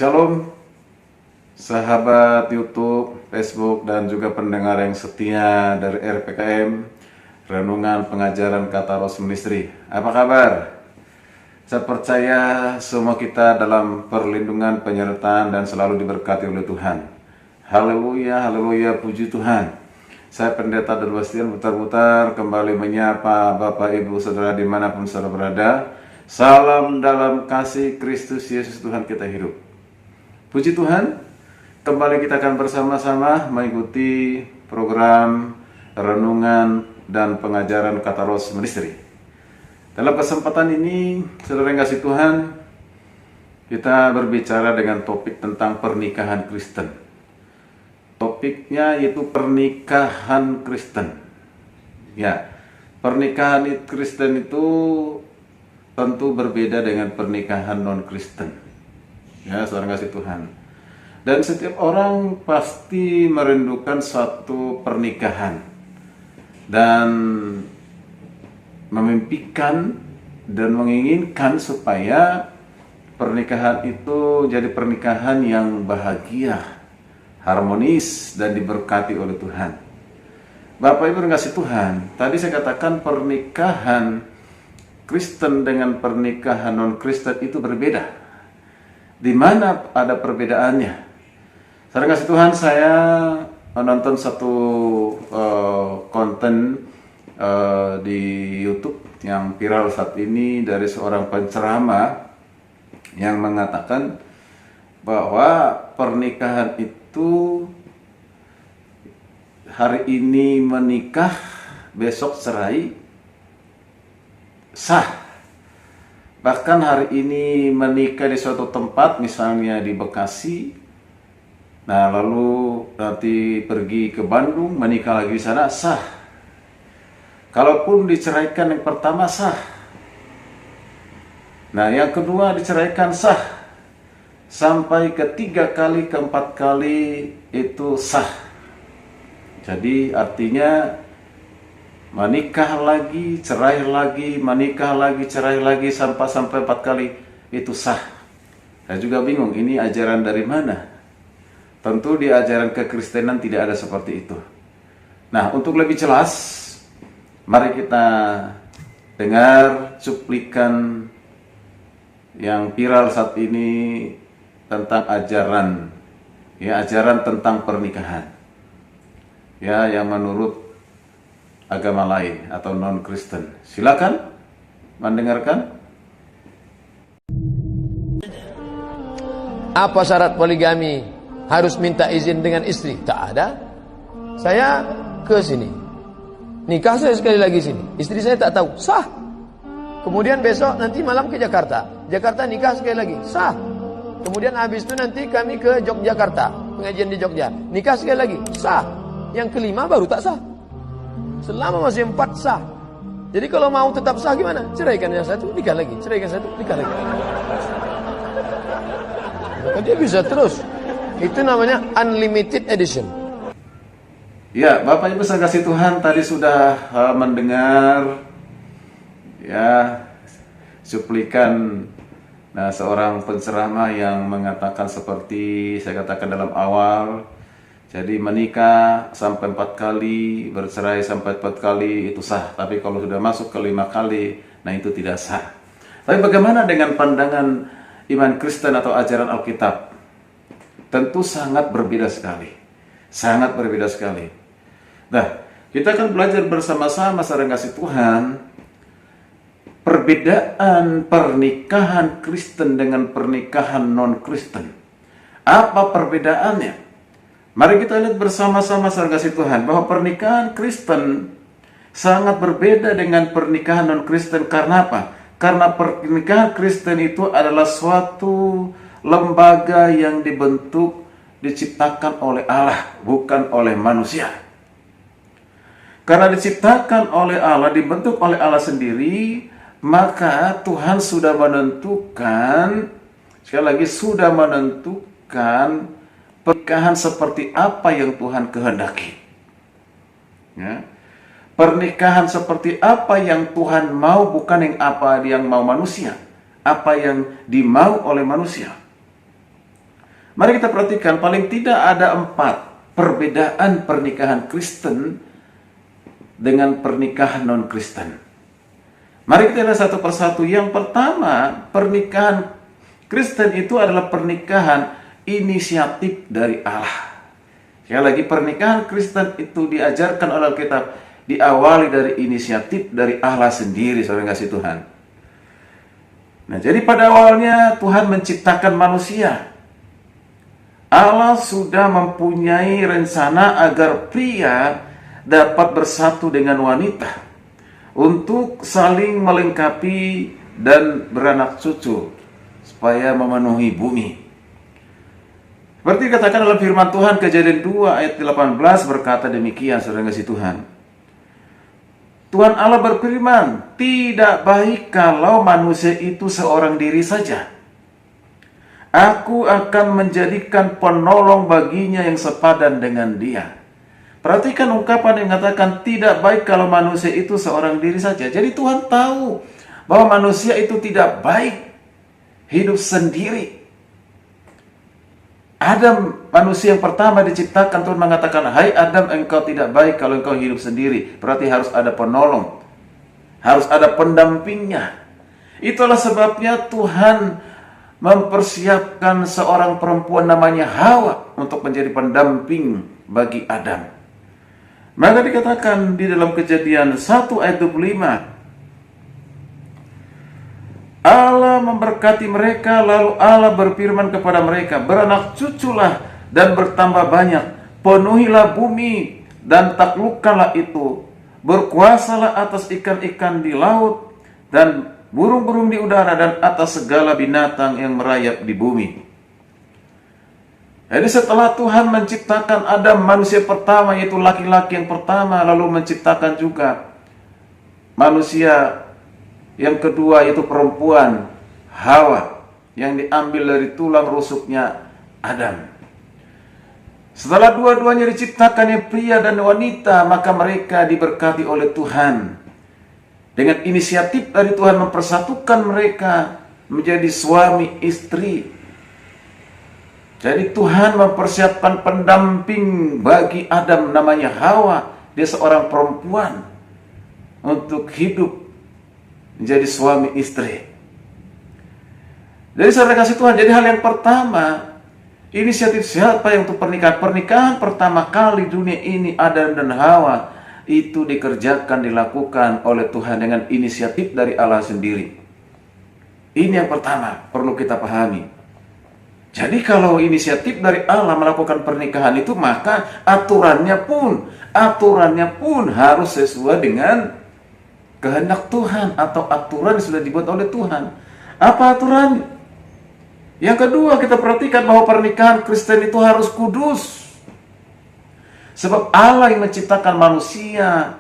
Shalom, sahabat YouTube, Facebook, dan juga pendengar yang setia dari RPKM, Renungan Pengajaran Kata Ros Ministry. Apa kabar? Saya percaya semua kita dalam perlindungan, penyertaan, dan selalu diberkati oleh Tuhan. Haleluya, haleluya, puji Tuhan. Saya Pendeta Dan Bastian putar-putar kembali menyapa Bapak, Ibu, Saudara dimanapun saudara berada. Salam dalam kasih Kristus Yesus Tuhan kita hidup. Puji Tuhan, kembali kita akan bersama-sama mengikuti program Renungan dan Pengajaran Kata Ros Ministry. Dalam kesempatan ini, saudara yang kasih Tuhan, kita berbicara dengan topik tentang pernikahan Kristen. Topiknya yaitu pernikahan Kristen. Ya, pernikahan Kristen itu tentu berbeda dengan pernikahan non-Kristen. Ya, saudara kasih Tuhan. Dan setiap orang pasti merindukan suatu pernikahan dan memimpikan dan menginginkan supaya pernikahan itu jadi pernikahan yang bahagia, harmonis, dan diberkati oleh Tuhan. Bapak Ibu yang kasih Tuhan, tadi saya katakan pernikahan Kristen dengan pernikahan non-Kristen itu berbeda. Di mana ada perbedaannya? Saudara kasih Tuhan, saya menonton satu konten di YouTube yang viral saat ini dari seorang penceramah yang mengatakan bahwa pernikahan itu hari ini menikah, besok cerai, sah. Bahkan hari ini menikah di suatu tempat, misalnya di Bekasi, nah lalu nanti pergi ke Bandung, menikah lagi di sana, sah. Kalaupun diceraikan yang pertama, sah. Nah yang kedua diceraikan, sah. Sampai ketiga kali, keempat kali itu sah. Jadi artinya menikah lagi, cerai lagi, menikah lagi, cerai lagi, sampai 4 kali itu sah. Saya juga bingung, ini ajaran dari mana? Tentu di ajaran kekristenan tidak ada seperti itu. Nah, untuk lebih jelas, mari kita dengar cuplikan yang viral saat ini tentang ajaran, ya, ajaran tentang pernikahan, ya, yang menurut agama lain atau non-Kristen. Silakan mendengarkan. Apa syarat poligami? Harus minta izin dengan istri? Tak ada. Saya ke sini, nikah saya sekali lagi sini, istri saya tak tahu, sah. Kemudian besok nanti malam ke Jakarta, Jakarta nikah sekali lagi, sah. Kemudian habis itu nanti kami ke Yogyakarta, pengajian di Jogja, nikah sekali lagi, sah. Yang kelima baru tak sah. Selama masih 4 sah. Jadi kalau mau tetap sah gimana? Ceraikan yang satu, nikah lagi. Ceraikan satu, nikah lagi. Maka dia bisa terus. Itu namanya unlimited edition. Ya, Bapak Ibu saya kasih Tuhan, tadi sudah mendengar ya cuplikan seorang penceramah yang mengatakan seperti saya katakan dalam awal. Jadi menikah sampai 4 kali, bercerai sampai 4 kali itu sah. Tapi kalau sudah masuk ke 5 kali, nah itu tidak sah. Tapi bagaimana dengan pandangan iman Kristen atau ajaran Alkitab? Tentu sangat berbeda sekali. Sangat berbeda sekali. Nah, kita akan belajar bersama-sama saudara kasih Tuhan, perbedaan pernikahan Kristen dengan pernikahan non-Kristen. Apa perbedaannya? Mari kita lihat bersama-sama saudara kasih Tuhan bahwa pernikahan Kristen sangat berbeda dengan pernikahan non-Kristen. Karena apa? Karena pernikahan Kristen itu adalah suatu lembaga yang dibentuk, diciptakan oleh Allah, bukan oleh manusia. Karena diciptakan oleh Allah, dibentuk oleh Allah sendiri, maka Tuhan sudah menentukan, sekali lagi sudah menentukan pernikahan seperti apa yang Tuhan kehendaki. Ya. Pernikahan seperti apa yang Tuhan mau, bukan yang apa yang mau manusia, apa yang dimau oleh manusia. Mari kita perhatikan, paling tidak ada 4 perbedaan pernikahan Kristen dengan pernikahan non-Kristen. Mari kita lihat satu persatu. Yang pertama, pernikahan Kristen itu adalah pernikahan inisiatif dari Allah. Sekali lagi, pernikahan Kristen itu diajarkan oleh Alkitab diawali dari inisiatif dari Allah sendiri, saudara kasih Tuhan. Nah, jadi pada awalnya Tuhan menciptakan manusia. Allah sudah mempunyai rencana agar pria dapat bersatu dengan wanita untuk saling melengkapi dan beranak cucu supaya memenuhi bumi. Seperti dikatakan dalam firman Tuhan, Kejadian 2 ayat 18 berkata demikian, saudara kasih Tuhan. Tuhan Allah berfirman, tidak baik kalau manusia itu seorang diri saja. Aku akan menjadikan penolong baginya yang sepadan dengan dia. Perhatikan ungkapan yang mengatakan tidak baik kalau manusia itu seorang diri saja. Jadi Tuhan tahu bahwa manusia itu tidak baik hidup sendiri. Adam, manusia yang pertama diciptakan, Tuhan mengatakan, hai Adam, engkau tidak baik kalau engkau hidup sendiri. Berarti harus ada penolong, harus ada pendampingnya. Itulah sebabnya Tuhan mempersiapkan seorang perempuan namanya Hawa untuk menjadi pendamping bagi Adam. Maka dikatakan di dalam Kejadian 1 ayat 25, Allah memberkati mereka, lalu Allah berfirman kepada mereka, beranak cuculah dan bertambah banyak, penuhilah bumi dan taklukkanlah itu, berkuasalah atas ikan-ikan di laut dan burung-burung di udara dan atas segala binatang yang merayap di bumi. Jadi setelah Tuhan menciptakan Adam, manusia pertama, yaitu laki-laki yang pertama, lalu menciptakan juga manusia yang kedua, yaitu perempuan Hawa, yang diambil dari tulang rusuknya Adam. Setelah dua-duanya diciptakan, yang pria dan wanita, maka mereka diberkati oleh Tuhan. Dengan inisiatif dari Tuhan mempersatukan mereka menjadi suami istri. Jadi Tuhan mempersiapkan pendamping bagi Adam namanya Hawa. Dia seorang perempuan untuk hidup menjadi suami istri. Jadi saudara kasih Tuhan, jadi hal yang pertama, inisiatif siapa yang untuk pernikahan? Pernikahan pertama kali dunia ini, Adam dan Hawa, itu dikerjakan, dilakukan oleh Tuhan dengan inisiatif dari Allah sendiri. Ini yang pertama perlu kita pahami. Jadi kalau inisiatif dari Allah melakukan pernikahan itu, maka aturannya pun harus sesuai dengan kehendak Tuhan atau aturan yang sudah dibuat oleh Tuhan. Apa aturannya? Yang kedua, kita perhatikan bahwa pernikahan Kristen itu harus kudus. Sebab Allah yang menciptakan manusia,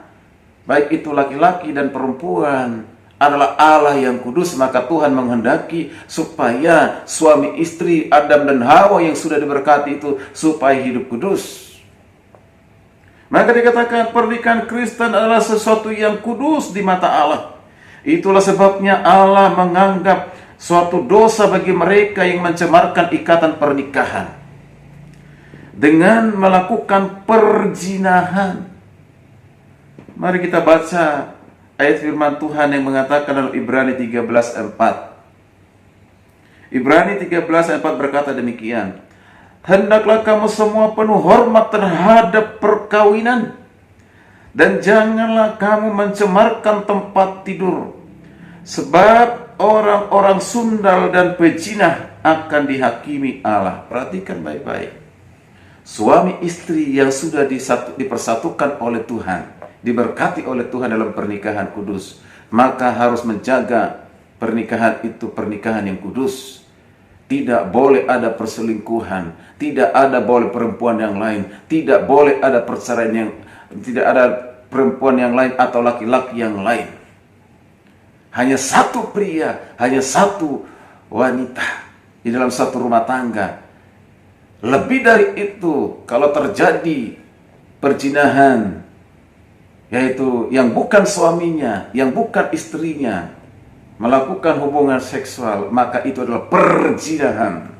baik itu laki-laki dan perempuan, adalah Allah yang kudus. Maka Tuhan menghendaki supaya suami istri Adam dan Hawa yang sudah diberkati itu supaya hidup kudus. Maka dikatakan pernikahan Kristen adalah sesuatu yang kudus di mata Allah. Itulah sebabnya Allah menganggap suatu dosa bagi mereka yang mencemarkan ikatan pernikahan dengan melakukan perzinahan. Mari kita baca ayat firman Tuhan yang mengatakan dalam Ibrani 13:4. Ibrani 13:4 berkata demikian, hendaklah kamu semua penuh hormat terhadap perkawinan, dan janganlah kamu mencemarkan tempat tidur, sebab orang-orang sundal dan pejinah akan dihakimi Allah. Perhatikan baik-baik. Suami istri yang sudah dipersatukan oleh Tuhan, diberkati oleh Tuhan dalam pernikahan kudus, maka harus menjaga pernikahan itu pernikahan yang kudus. Tidak boleh ada perselingkuhan, tidak ada boleh perempuan yang lain, tidak boleh ada perceraian yang, tidak ada perempuan yang lain atau laki-laki yang lain. Hanya satu pria, hanya satu wanita di dalam satu rumah tangga. Lebih dari itu, kalau terjadi perzinahan, yaitu yang bukan suaminya, yang bukan istrinya, melakukan hubungan seksual, maka itu adalah perzinahan.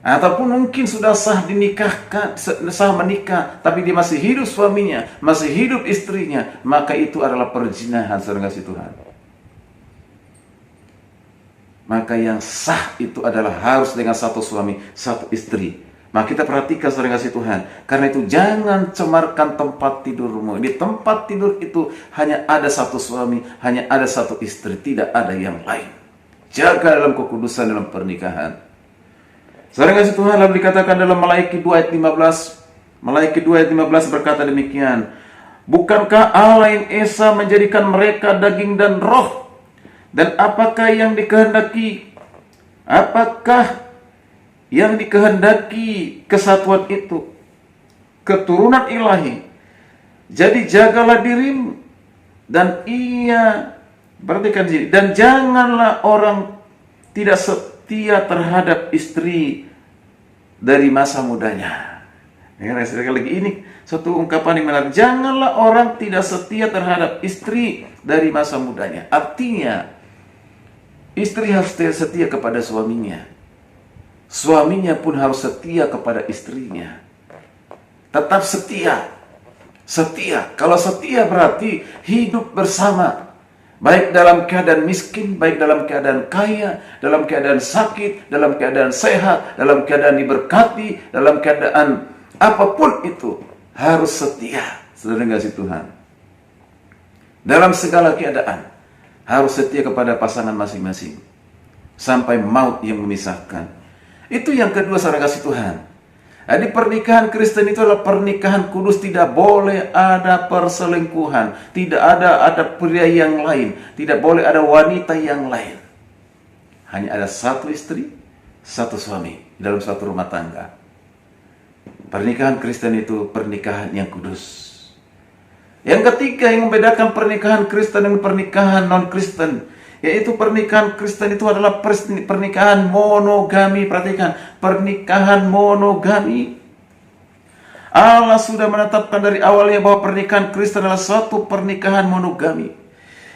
ataupun mungkin sudah sah dinikahkan, sah menikah, tapi dia masih hidup suaminya, masih hidup istrinya, maka itu adalah perzinahan, saudara kasih Tuhan. Maka yang sah itu adalah harus dengan satu suami, satu istri. Maka kita perhatikan, saudara kasih Tuhan. Karena itu jangan cemarkan tempat tidurmu. Di tempat tidur itu hanya ada satu suami, hanya ada satu istri, tidak ada yang lain. Jaga dalam kekudusan dalam pernikahan. Saudara kasih Tuhan, lalu dikatakan dalam Malaiki 2 ayat 15. Malaiki 2 ayat 15 berkata demikian. Bukankah Allah yang esa menjadikan mereka daging dan roh? Dan apakah yang dikehendaki? Apakah yang dikehendaki kesatuan itu? Keturunan ilahi. Jadi jagalah dirimu. Dan perhatikan di sini. Dan janganlah orang tidak setia terhadap istri dari masa mudanya. Sekali lagi ini satu ungkapan yang menarik. Janganlah orang tidak setia terhadap istri dari masa mudanya. Artinya istri harus setia kepada suaminya. Suaminya pun harus setia kepada istrinya. Tetap setia. Setia. Kalau setia berarti hidup bersama. Baik dalam keadaan miskin, baik dalam keadaan kaya, dalam keadaan sakit, dalam keadaan sehat, dalam keadaan diberkati, dalam keadaan apapun itu harus setia, saudara kasih Tuhan. Dalam segala keadaan harus setia kepada pasangan masing-masing sampai maut yang memisahkan. Itu yang kedua, saudara kasih Tuhan. Jadi pernikahan Kristen itu adalah pernikahan kudus, tidak boleh ada perselingkuhan, tidak ada pria yang lain, tidak boleh ada wanita yang lain. Hanya ada satu istri, satu suami dalam satu rumah tangga. Pernikahan Kristen itu pernikahan yang kudus. Yang ketiga yang membedakan pernikahan Kristen dengan pernikahan non-Kristen, yaitu pernikahan Kristen itu adalah pernikahan monogami. Perhatikan, pernikahan monogami. Allah sudah menetapkan dari awalnya bahwa pernikahan Kristen adalah suatu pernikahan monogami,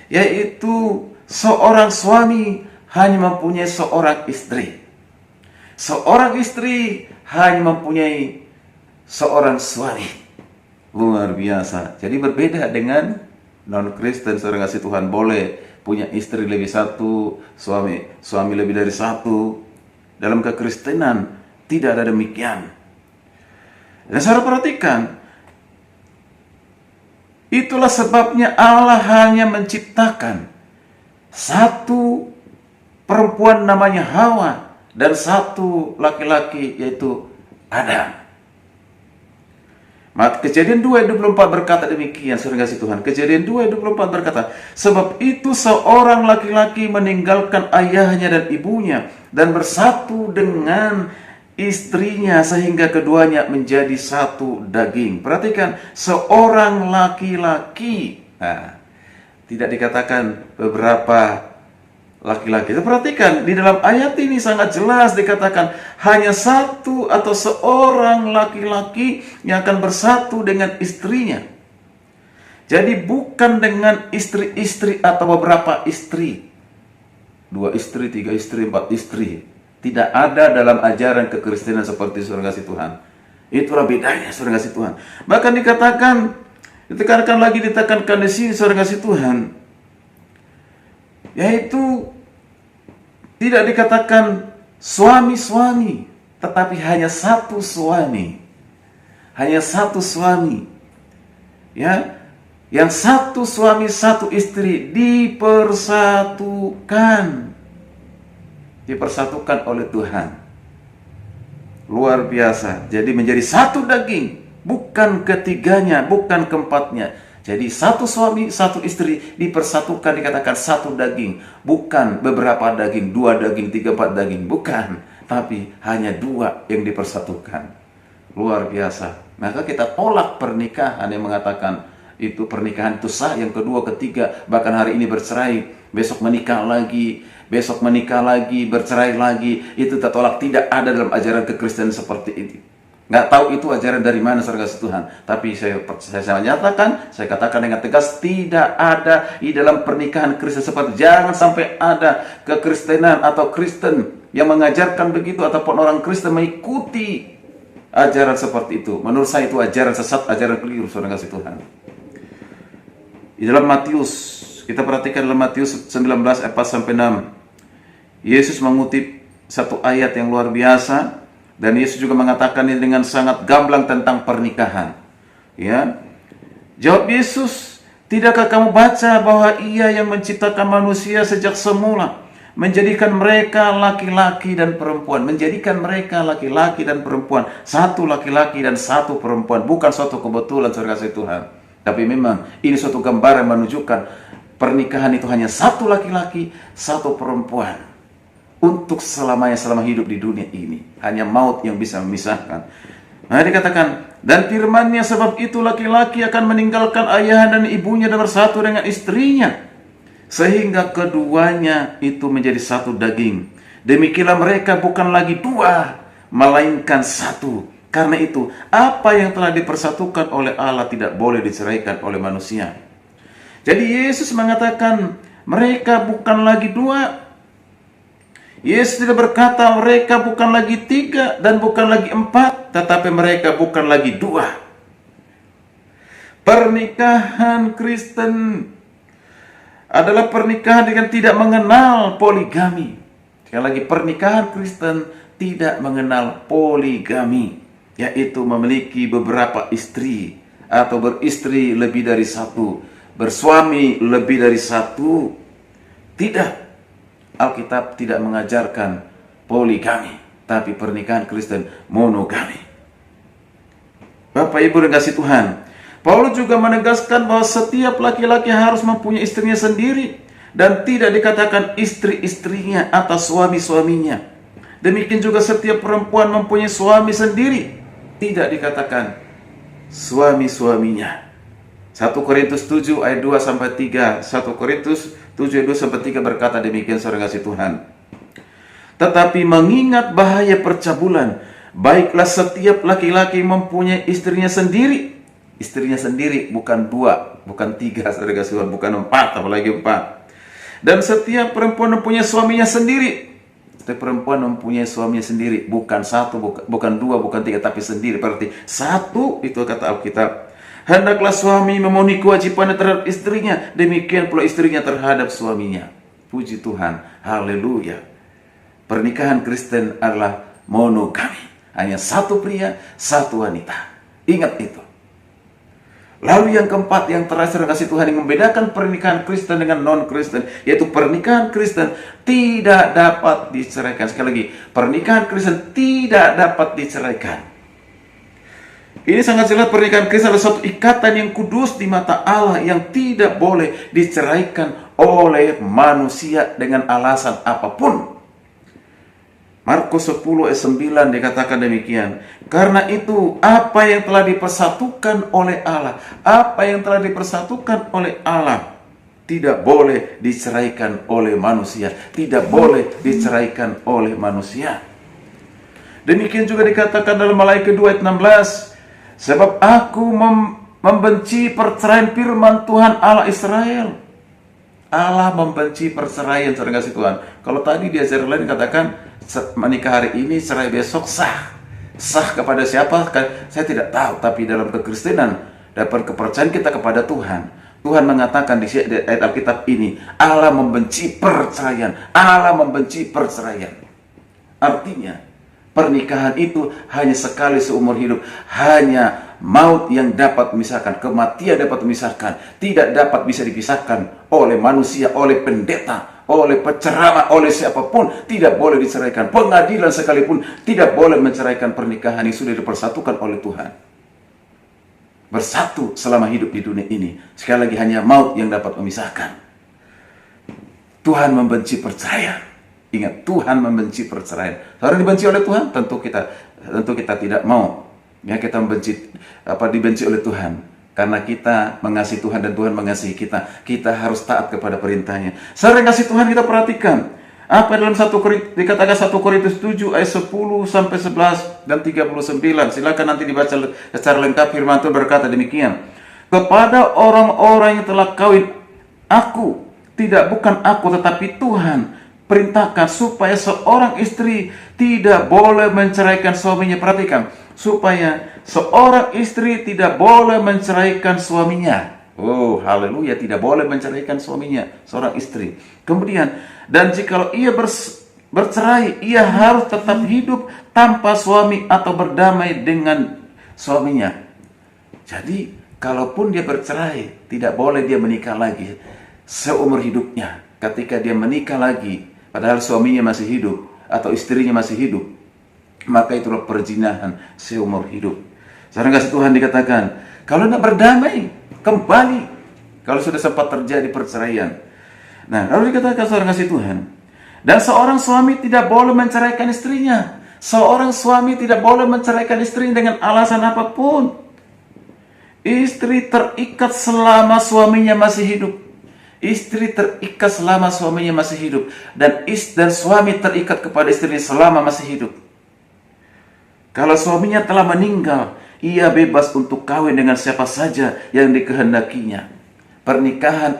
yaitu seorang suami hanya mempunyai seorang istri. Seorang istri hanya mempunyai seorang suami. Luar biasa. Jadi berbeda dengan non-Kristen, saudara kasih Tuhan. Boleh punya istri lebih satu, suami lebih dari satu. Dalam kekristenan tidak ada demikian. Dan saudara perhatikan, itulah sebabnya Allah hanya menciptakan satu perempuan namanya Hawa dan satu laki-laki yaitu Adam. Maka Kejadian 2:24 berkata demikian, saudara kasih Tuhan. Kejadian 2:24 berkata, sebab itu seorang laki-laki meninggalkan ayahnya dan ibunya dan bersatu dengan istrinya sehingga keduanya menjadi satu daging. Perhatikan, seorang laki-laki. Nah, tidak dikatakan beberapa laki-laki. Perhatikan, di dalam ayat ini sangat jelas dikatakan hanya satu atau seorang laki-laki yang akan bersatu dengan istrinya. Jadi bukan dengan istri-istri atau beberapa istri. 2 istri, 3 istri, 4 istri. Tidak ada dalam ajaran kekristenan seperti saudara kasih Tuhan. Itulah bedanya, saudara kasih Tuhan. Bahkan ditekankan di sini, saudara kasih Tuhan, yaitu tidak dikatakan suami-suami, tetapi hanya satu suami. Hanya satu suami. Ya, yang satu suami, satu istri dipersatukan. Dipersatukan oleh Tuhan. Luar biasa. Jadi menjadi satu daging, bukan ketiganya, bukan keempatnya. Jadi satu suami, satu istri dipersatukan, dikatakan satu daging. Bukan beberapa daging, 2 daging, 3, 4 daging. Bukan. Tapi hanya 2 yang dipersatukan. Luar biasa. Maka kita tolak pernikahan yang mengatakan itu pernikahan itu sah, yang kedua, ketiga, bahkan hari ini bercerai, besok menikah lagi, besok menikah lagi, bercerai lagi. Itu kita tolak. Tidak ada dalam ajaran kekristenan seperti itu. Nggak tahu itu ajaran dari mana, saudara kasih Tuhan. Tapi saya nyatakan, saya katakan dengan tegas, tidak ada di dalam pernikahan Kristen seperti. Jangan sampai ada kekristenan atau Kristen yang mengajarkan begitu ataupun orang Kristen mengikuti ajaran seperti itu. Menurut saya itu ajaran sesat, ajaran keliru, saudara kasih Tuhan. Di dalam Matius, kita perhatikan dalam Matius 19 ayat 4-6. Yesus mengutip satu ayat yang luar biasa, dan Yesus juga mengatakan ini dengan sangat gamblang tentang pernikahan. Ya. Jawab Yesus, "Tidakkah kamu baca bahwa Ia yang menciptakan manusia sejak semula, menjadikan mereka laki-laki dan perempuan." Menjadikan mereka laki-laki dan perempuan. Satu laki-laki dan satu perempuan. Bukan suatu kebetulan, saudara kasih Tuhan. Tapi memang ini suatu gambaran menunjukkan pernikahan itu hanya satu laki-laki, satu perempuan. Untuk selamanya, selama hidup di dunia ini. Hanya maut yang bisa memisahkan. Nah, dikatakan, dan firman-Nya, sebab itu laki-laki akan meninggalkan ayah dan ibunya dan bersatu dengan istrinya, sehingga keduanya itu menjadi satu daging. Demikianlah mereka bukan lagi dua, melainkan satu. Karena itu, apa yang telah dipersatukan oleh Allah tidak boleh diceraikan oleh manusia. Jadi Yesus mengatakan mereka bukan lagi dua. Yesus tidak berkata mereka bukan lagi tiga dan bukan lagi empat, tetapi mereka bukan lagi dua. Pernikahan Kristen adalah pernikahan yang tidak mengenal poligami. Sekali lagi, pernikahan Kristen tidak mengenal poligami, yaitu memiliki beberapa istri atau beristri lebih dari satu, bersuami lebih dari satu. Tidak, Alkitab tidak mengajarkan poligami, tapi pernikahan Kristen monogami. Bapak Ibu dan kasih Tuhan, Paulus juga menegaskan bahwa setiap laki-laki harus mempunyai istrinya sendiri dan tidak dikatakan istri-istrinya atau suami-suaminya. Demikian juga setiap perempuan mempunyai suami sendiri, tidak dikatakan suami-suaminya. 1 Korintus 7 ayat 2-3, 1 Korintus 7 ayat 2-3 berkata demikian, saudara kasih Tuhan. Tetapi mengingat bahaya percabulan, baiklah setiap laki-laki mempunyai istrinya sendiri. Istrinya sendiri, bukan dua, bukan tiga, saudara kasih Tuhan, bukan empat, apalagi empat. Dan setiap perempuan mempunyai suaminya sendiri. Setiap perempuan mempunyai suaminya sendiri, bukan satu, bukan dua, bukan tiga, tapi sendiri. Berarti satu, itu kata Alkitab. Hendaklah suami memenuhi kewajibannya terhadap istrinya, demikian pula istrinya terhadap suaminya. Puji Tuhan, haleluya. Pernikahan Kristen adalah monogami, hanya satu pria, satu wanita. Ingat itu. Lalu yang keempat, yang terakhir kasih Tuhan, yang membedakan pernikahan Kristen dengan non-Kristen, yaitu pernikahan Kristen tidak dapat diceraikan. Sekali lagi, pernikahan Kristen tidak dapat diceraikan. Ini sangat jelas, pernikahan Kristen adalah suatu ikatan yang kudus di mata Allah yang tidak boleh diceraikan oleh manusia dengan alasan apapun. Markus 10 ayat 9 dikatakan demikian. Karena itu, apa yang telah dipersatukan oleh Allah, apa yang telah dipersatukan oleh Allah tidak boleh diceraikan oleh manusia, tidak boleh diceraikan oleh manusia. Demikian juga dikatakan dalam Malaikat 2 ayat 16, sebab aku membenci perceraian, firman Tuhan Allah Israel. Allah membenci perceraian, saudara kasih Tuhan. Kalau tadi di ajaran lain katakan menikah hari ini, cerai besok sah. Sah kepada siapa? Saya tidak tahu. Tapi dalam kekristenan, dapat kepercayaan kita kepada Tuhan, Tuhan mengatakan di ayat Alkitab ini, Allah membenci perceraian. Allah membenci perceraian. Artinya, pernikahan itu hanya sekali seumur hidup. Hanya maut yang dapat memisahkan, kematian dapat memisahkan, tidak dapat bisa dipisahkan oleh manusia, oleh pendeta, oleh penceramah, oleh siapapun. Tidak boleh diceraikan. Pengadilan sekalipun tidak boleh menceraikan pernikahan yang sudah dipersatukan oleh Tuhan. Bersatu selama hidup di dunia ini. Sekali lagi, hanya maut yang dapat memisahkan. Tuhan membenci perceraian. Ingat, Tuhan membenci perceraian. Saudara dibenci oleh Tuhan? Tentu kita tidak mau. Ya, kita dibenci oleh Tuhan. Karena kita mengasihi Tuhan dan Tuhan mengasihi kita. Kita harus taat kepada perintahnya. Saudara yang kasih Tuhan, kita perhatikan apa dalam dikatakan 1 Korintus 7 ayat 10-11 dan 39. Silakan nanti dibaca secara lengkap. Firman Tuhan berkata demikian. Kepada orang-orang yang telah kawin, bukan aku tetapi Tuhan perintahkan supaya seorang istri tidak boleh menceraikan suaminya. Perhatikan, supaya seorang istri tidak boleh menceraikan suaminya. Oh, haleluya, tidak boleh menceraikan suaminya, seorang istri. Kemudian, dan jikalau ia bercerai, ia harus tetap hidup tanpa suami atau berdamai dengan suaminya. Jadi, kalaupun dia bercerai, tidak boleh dia menikah lagi seumur hidupnya. Ketika dia menikah lagi, padahal suaminya masih hidup atau istrinya masih hidup, maka itulah perzinahan seumur hidup. Saudara kasih Tuhan, dikatakan, kalau tidak berdamai, kembali. Kalau sudah sempat terjadi perceraian. Nah, lalu dikatakan, saudara kasih Tuhan, dan seorang suami tidak boleh menceraikan istrinya. Seorang suami tidak boleh menceraikan istrinya dengan alasan apapun. Istri terikat selama suaminya masih hidup. Istri terikat selama suaminya masih hidup. Dan suami terikat kepada istrinya selama masih hidup. Kalau suaminya telah meninggal, ia bebas untuk kawin dengan siapa saja yang dikehendakinya. Pernikahan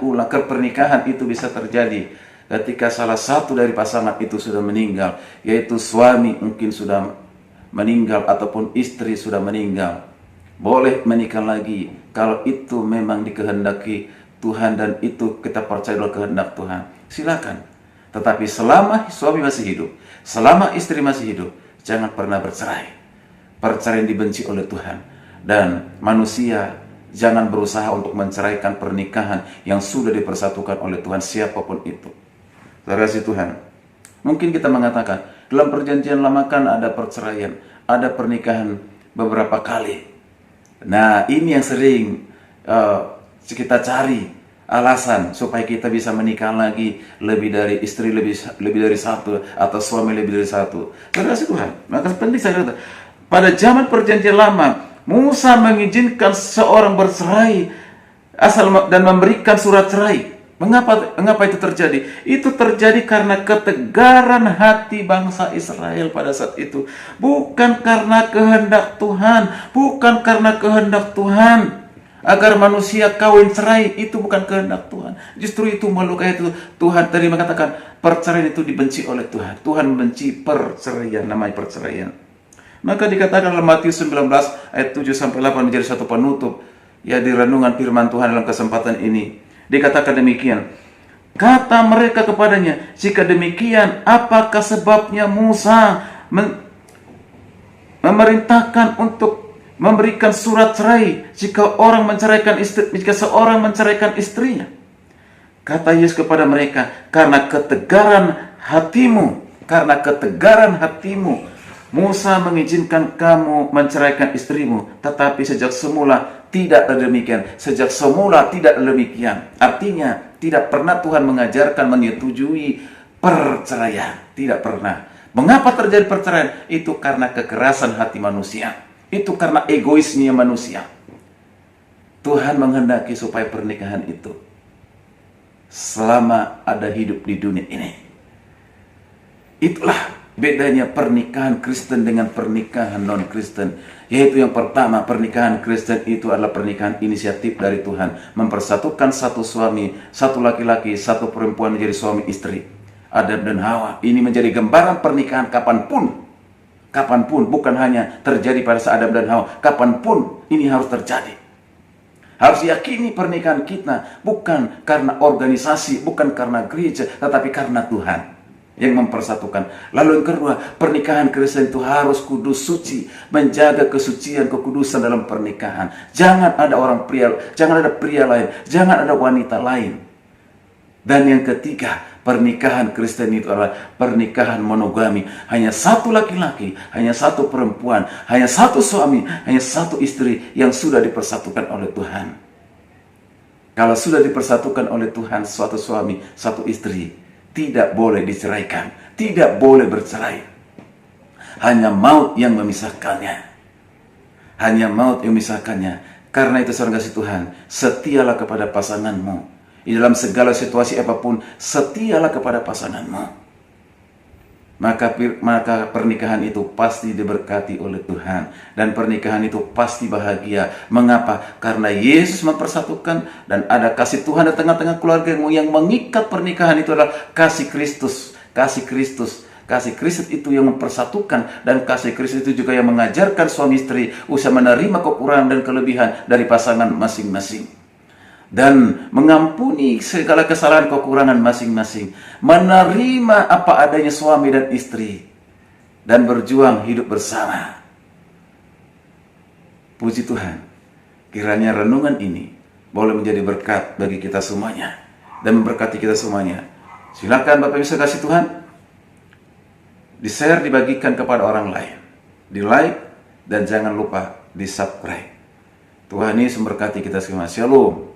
itu bisa terjadi ketika salah satu dari pasangan itu sudah meninggal, yaitu suami mungkin sudah meninggal ataupun istri sudah meninggal. Boleh menikah lagi kalau itu memang dikehendaki Tuhan dan itu kita percaya adalah kehendak Tuhan. Silakan. Tetapi selama suami masih hidup, selama istri masih hidup, jangan pernah bercerai. Perceraian dibenci oleh Tuhan. Dan manusia jangan berusaha untuk menceraikan pernikahan yang sudah dipersatukan oleh Tuhan, siapapun itu. Saudara kasih Tuhan, mungkin kita mengatakan dalam perjanjian lama kan ada perceraian, ada pernikahan beberapa kali. Nah, ini yang sering kita cari alasan supaya kita bisa menikah lagi lebih dari istri, lebih dari satu, atau suami lebih dari satu. Saudara kasih Tuhan, maka penting saya kata, pada zaman perjanjian lama, Musa mengizinkan seorang bercerai dan memberikan surat cerai. Mengapa itu terjadi? Itu terjadi karena ketegaran hati bangsa Israel pada saat itu. Bukan karena kehendak Tuhan. Bukan karena kehendak Tuhan agar manusia kawin cerai. Itu bukan kehendak Tuhan. Justru itu melukai itu. Tuhan tadi mengatakan perceraian itu dibenci oleh Tuhan. Tuhan membenci perceraian, namanya perceraian. Maka dikatakan dalam Matius 19 ayat 7-8 menjadi satu penutup ya di renungan firman Tuhan dalam kesempatan ini. Dikatakan demikian, kata mereka kepadanya, jika demikian apakah sebabnya Musa memerintahkan untuk memberikan surat cerai jika seorang menceraikan istrinya? Kata Yesus kepada mereka, karena ketegaran hatimu Musa mengizinkan kamu menceraikan istrimu, tetapi sejak semula tidak demikian. Sejak semula tidak demikian. Artinya, tidak pernah Tuhan mengajarkan menyetujui perceraian. Tidak pernah. Mengapa terjadi perceraian? Itu karena kekerasan hati manusia. Itu karena egoisnya manusia. Tuhan menghendaki supaya pernikahan itu selama ada hidup di dunia ini. Itulah bedanya pernikahan Kristen dengan pernikahan non-Kristen. Yaitu yang pertama, pernikahan Kristen itu adalah pernikahan inisiatif dari Tuhan. Mempersatukan satu suami, satu laki-laki, satu perempuan menjadi suami istri. Adam dan Hawa. Ini menjadi gambaran pernikahan kapanpun. Kapanpun, bukan hanya terjadi pada saat Adam dan Hawa. Kapanpun ini harus terjadi. Harus yakini pernikahan kita bukan karena organisasi, bukan karena gereja, tetapi karena Tuhan yang mempersatukan. Lalu yang kedua, pernikahan Kristen itu harus kudus, suci, menjaga kesucian, kekudusan dalam pernikahan. Jangan ada jangan ada pria lain, jangan ada wanita lain. Dan yang ketiga, pernikahan Kristen itu adalah pernikahan monogami. Hanya satu laki-laki, hanya satu perempuan, hanya satu suami, hanya satu istri yang sudah dipersatukan oleh Tuhan. Kalau sudah dipersatukan oleh Tuhan, suatu suami, satu istri, tidak boleh diceraikan, tidak boleh bercerai. Hanya maut yang memisahkannya. Hanya maut yang memisahkannya. Karena itu saudara kasih Tuhan, setialah kepada pasanganmu. Di dalam segala situasi apapun, setialah kepada pasanganmu. Maka pernikahan itu pasti diberkati oleh Tuhan. Dan pernikahan itu pasti bahagia. Mengapa? Karena Yesus mempersatukan dan ada kasih Tuhan di tengah-tengah keluarga yang mengikat pernikahan itu adalah kasih Kristus. kasih Kristus. Kasih Kristus itu yang mempersatukan, dan kasih Kristus itu juga yang mengajarkan suami istri usaha menerima kekurangan dan kelebihan dari pasangan masing-masing, dan mengampuni segala kesalahan kekurangan masing-masing, menerima apa adanya suami dan istri, dan berjuang hidup bersama. Puji Tuhan, kiranya renungan ini boleh menjadi berkat bagi kita semuanya dan memberkati kita semuanya. Silakan Bapak Ibu kasih Tuhan, di-share, dibagikan kepada orang lain, di-like, dan jangan lupa di-subscribe. Tuhan Yesus memberkati kita semua. Shalom.